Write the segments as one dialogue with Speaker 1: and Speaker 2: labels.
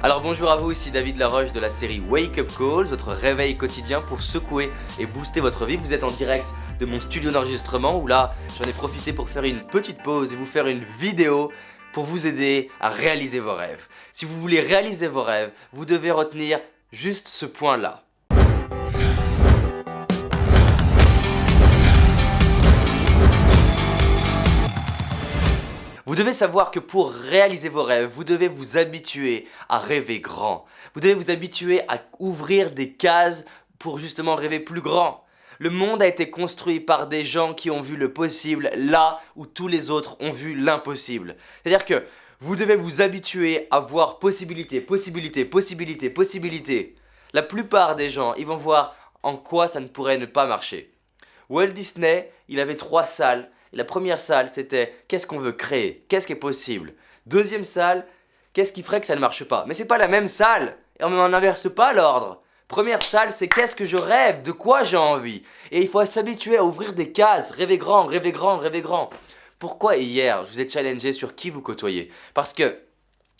Speaker 1: Alors bonjour à vous, ici David Laroche de la série Wake Up Calls, votre réveil quotidien pour secouer et booster votre vie. Vous êtes en direct de mon studio d'enregistrement où là, j'en ai profité pour faire une petite pause et vous faire une vidéo pour vous aider à réaliser vos rêves. Si vous voulez réaliser vos rêves, vous devez retenir juste ce point-là. Vous devez savoir que pour réaliser vos rêves, vous devez vous habituer à rêver grand. Vous devez vous habituer à ouvrir des cases pour justement rêver plus grand. Le monde a été construit par des gens qui ont vu le possible là où tous les autres ont vu l'impossible. C'est-à-dire que vous devez vous habituer à voir possibilité, possibilité, possibilité, possibilité. La plupart des gens, ils vont voir en quoi ça ne pourrait ne pas marcher. Walt Disney, il avait 3 salles. Et la première salle, c'était qu'est-ce qu'on veut créer, qu'est-ce qui est possible. Deuxième salle, qu'est-ce qui ferait que ça ne marche pas. Mais c'est pas la même salle, et on n'inverse pas l'ordre. Première salle, c'est qu'est-ce que je rêve, de quoi j'ai envie. Et il faut s'habituer à ouvrir des cases, rêver grand, rêver grand, rêver grand. Pourquoi hier, je vous ai challengé sur qui vous côtoyez? Parce que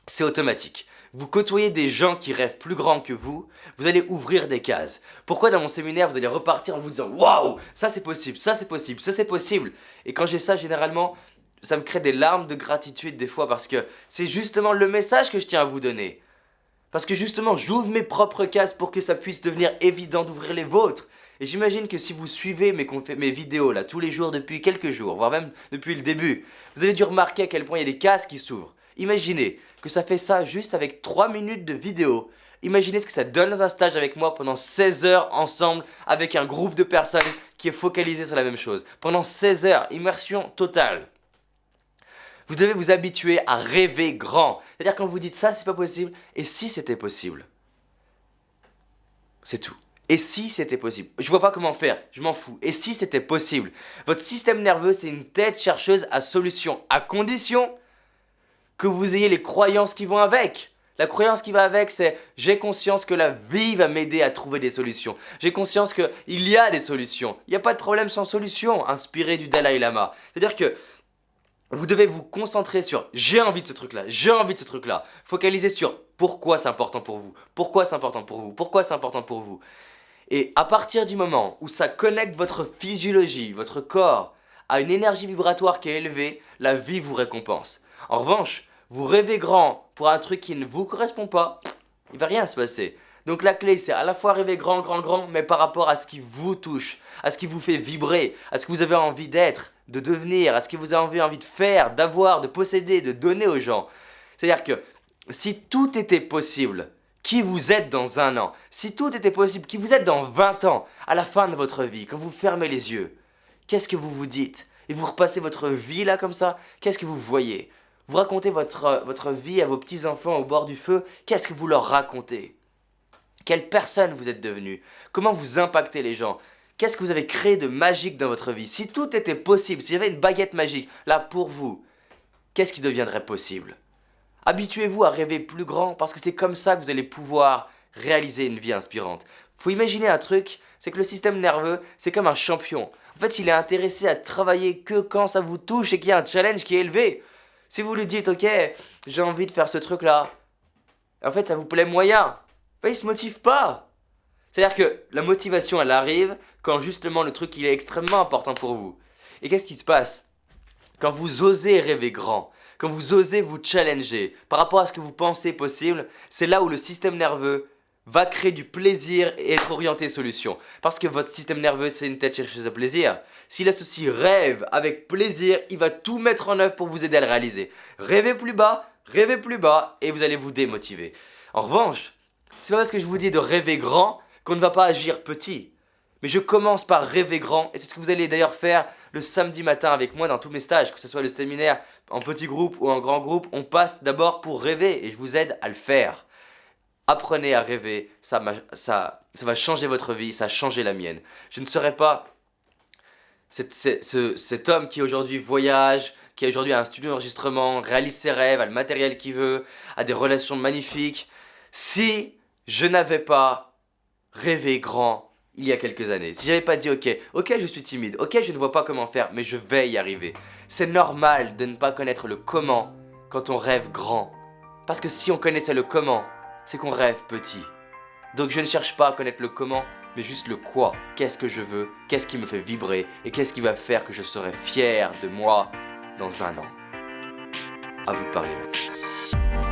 Speaker 1: c'est automatique. Vous côtoyez des gens qui rêvent plus grand que vous allez ouvrir des cases. Pourquoi dans mon séminaire, vous allez repartir en vous disant « Waouh, ça c'est possible, ça c'est possible, ça c'est possible ». Et quand j'ai ça, généralement, ça me crée des larmes de gratitude des fois parce que c'est justement le message que je tiens à vous donner. Parce que justement, j'ouvre mes propres cases pour que ça puisse devenir évident d'ouvrir les vôtres. Et j'imagine que si vous suivez mes vidéos là tous les jours depuis quelques jours, voire même depuis le début, vous avez dû remarquer à quel point il y a des cases qui s'ouvrent. Imaginez que ça fait ça juste avec 3 minutes de vidéo. Imaginez ce que ça donne dans un stage avec moi pendant 16 heures ensemble avec un groupe de personnes qui est focalisé sur la même chose. Pendant 16 heures, immersion totale. Vous devez vous habituer à rêver grand. C'est-à-dire quand vous dites ça, c'est pas possible. Et si c'était possible? C'est tout. Et si c'était possible? Je vois pas comment faire, je m'en fous. Et si c'était possible? Votre système nerveux, c'est une tête chercheuse à solutions, à condition que vous ayez les croyances qui vont avec. La croyance qui va avec, c'est j'ai conscience que la vie va m'aider à trouver des solutions. J'ai conscience qu'il y a des solutions. Il n'y a pas de problème sans solution, inspiré du Dalai Lama. C'est-à-dire que vous devez vous concentrer sur j'ai envie de ce truc-là, j'ai envie de ce truc-là. Focaliser sur pourquoi c'est important pour vous, pourquoi c'est important pour vous, pourquoi c'est important pour vous. Et à partir du moment où ça connecte votre physiologie, votre corps, à une énergie vibratoire qui est élevée, la vie vous récompense. En revanche, vous rêvez grand pour un truc qui ne vous correspond pas, il ne va rien se passer. Donc la clé, c'est à la fois rêver grand, grand, grand, mais par rapport à ce qui vous touche, à ce qui vous fait vibrer, à ce que vous avez envie d'être, de devenir, à ce que vous avez envie de faire, d'avoir, de posséder, de donner aux gens. C'est-à-dire que si tout était possible, qui vous êtes dans 1 an, si tout était possible, qui vous êtes dans 20 ans, à la fin de votre vie, quand vous fermez les yeux, qu'est-ce que vous vous dites? Et vous repassez votre vie là comme ça, qu'est-ce que vous voyez? Vous racontez votre vie à vos petits-enfants au bord du feu, qu'est-ce que vous leur racontez? Quelle personne vous êtes devenu? Comment vous impactez les gens? Qu'est-ce que vous avez créé de magique dans votre vie? Si tout était possible, s'il y avait une baguette magique, là pour vous, qu'est-ce qui deviendrait possible? Habituez-vous à rêver plus grand parce que c'est comme ça que vous allez pouvoir réaliser une vie inspirante. Faut imaginer un truc, c'est que le système nerveux, c'est comme un champion. En fait, il est intéressé à travailler que quand ça vous touche et qu'il y a un challenge qui est élevé. Si vous lui dites, ok, j'ai envie de faire ce truc-là, en fait, ça vous plaît moyen, ben, il se motive pas. C'est-à-dire que la motivation, elle arrive quand justement le truc, il est extrêmement important pour vous. Et qu'est-ce qui se passe? Quand vous osez rêver grand, quand vous osez vous challenger par rapport à ce que vous pensez possible, c'est là où le système nerveux va créer du plaisir et être orienté solution. Parce que votre système nerveux, c'est une tête chercheuse de plaisir. S'il associe rêve avec plaisir, il va tout mettre en œuvre pour vous aider à le réaliser. Rêvez plus bas et vous allez vous démotiver. En revanche, c'est pas parce que je vous dis de rêver grand qu'on ne va pas agir petit. Mais je commence par rêver grand et c'est ce que vous allez d'ailleurs faire le samedi matin avec moi dans tous mes stages, que ce soit le séminaire en petit groupe ou en grand groupe, on passe d'abord pour rêver et je vous aide à le faire. Apprenez à rêver, ça va changer votre vie, ça a changé la mienne. Je ne serai pas cet homme qui aujourd'hui voyage, qui aujourd'hui a un studio d'enregistrement, réalise ses rêves, a le matériel qu'il veut, a des relations magnifiques, si je n'avais pas rêvé grand il y a quelques années. Si j'avais pas dit ok je suis timide, ok je ne vois pas comment faire, mais je vais y arriver. C'est normal de ne pas connaître le comment quand on rêve grand. Parce que si on connaissait le comment, c'est qu'on rêve petit. Donc je ne cherche pas à connaître le comment, mais juste le quoi. Qu'est-ce que je veux, qu'est-ce qui me fait vibrer, et qu'est-ce qui va faire que je serai fier de moi dans un an. À vous de parler maintenant.